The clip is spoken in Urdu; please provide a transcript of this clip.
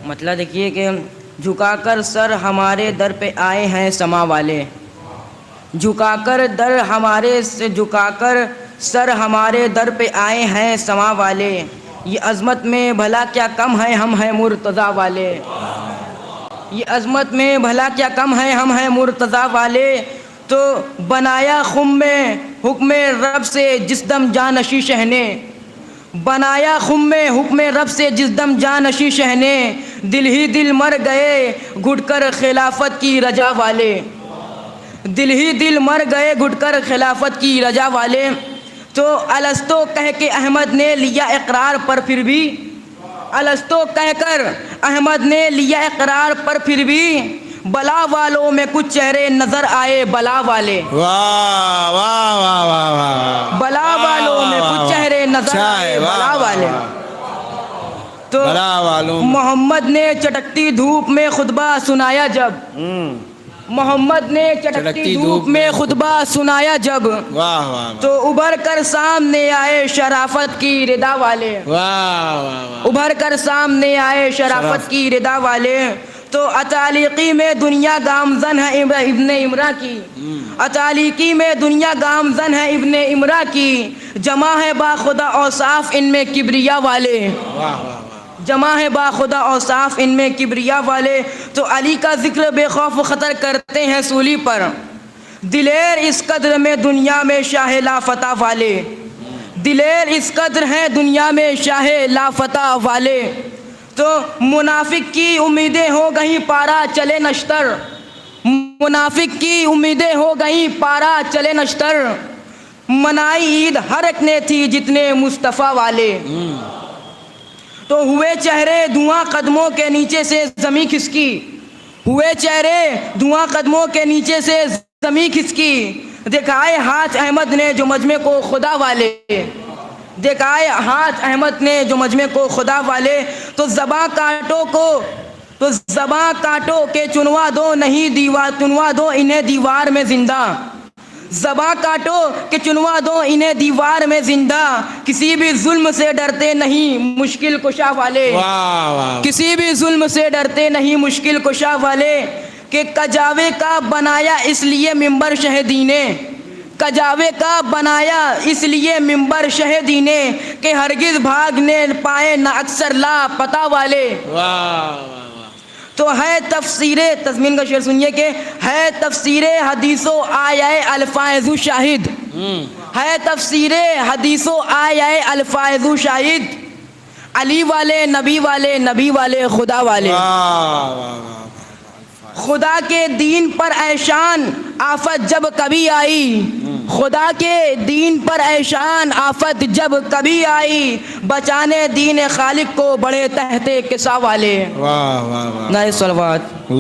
مطلب دیکھیے کہ جھکا کر سر ہمارے در پہ آئے ہیں سما والے، جھکا کر سر ہمارے در پہ آئے ہیں سما والے، یہ عظمت میں بھلا کیا کم ہے ہم ہیں مرتضیٰ والے، یہ عظمت میں بھلا کیا کم ہے ہم ہیں مرتضیٰ والے، تو بنایا خم میں حکم رب سے جس دم جانشی شہ نے، بنایا خم میں حکم رب سے جس دم جانشی شہ نے، دل ہی دل مر گئے گھٹ کر خلافت کی رجا والے، دل ہی دل مر گئے گھٹ کر خلافت کی رجا والے، تو الستو کہہ کے احمد نے لیا اقرار پر پھر بھی، الستو کہہ کر احمد نے لیا اقرار پر پھر بھی، بلا والوں میں کچھ چہرے نظر آئے بلا والے، واہ واہ واہ واہ واہ، بلا والوں میں کچھ چہرے نظر آئے بلا والے، تو بلا والوں محمد نے چٹکتی دھوپ میں خطبہ سنایا جب، محمد نے چٹکتی دھوپ میں خطبہ سنایا جب، واہ واہ تو ابھر کر سامنے آئے شرافت کی ردا والے، واہ واہ، ابھر کر سامنے آئے شرافت کی ردا والے، تو اتالیقی میں دنیا گامزن ہے ابن عمرہ کی، اتالیقی میں دنیا گامزن ہے ابن عمرہ کی، جمع ہے با خدا اوصاف ان میں کبریا والے، جمع ہے با خدا اوصاف ان میں کبریا والے، تو علی کا ذکر بے خوف خطر کرتے ہیں سولی پر، دلیر اس قدر میں دنیا میں شاہ لافتہ والے، دلیر اس قدر ہیں دنیا میں شاہ لافتہ والے، تو منافق کی امیدیں ہو گئیں پارا چلے نشتر، منافق کی امیدیں ہو گئیں پارا چلے نشتر، منائی عید ہر ایک نے تھی جتنے مصطفیٰ والے، تو ہوئے چہرے دھواں قدموں کے نیچے سے زمین کھسکی، ہوئے چہرے دھواں قدموں کے نیچے سے زمین کھسکی، دکھائے ہاتھ احمد نے جو مجمع کو خدا والے، دکھائے ہاتھ احمد نے جو مجمع کو خدا والے، تو زباں کانٹوں کے چنوا دو نہیں دیوار، چنوا دو انہیں دیوار میں زندہ، زباں کانٹوں کے چنوا دو انہیں دیوار میں زندہ، کسی بھی ظلم سے ڈرتے نہیں مشکل کشا والے، کسی بھی ظلم سے ڈرتے نہیں مشکل کشا والے، کہ کجاوے کا بنایا اس لیے ممبر شہدی نے، کجاوے کا بنایا اس لیے ممبر شہدی نے، کہ ہرگز بھاگنے پائے نہ اکثر لاپتہ والے، تو ہے تفسیر تضمین کا شعر سنیے کہ ہے تفسیر حدیث و آیہ الفاظ شاہد، ہے تفسیر حدیث و آیہ الفاظ شاہد، علی والے نبی والے نبی والے خدا والے، خدا کے دین پر احسان آفت جب کبھی آئی، خدا کے دین پر احسان آفت جب کبھی آئی، بچانے دین خالق کو بڑے تحت کسا والے، نعرہ صلوات۔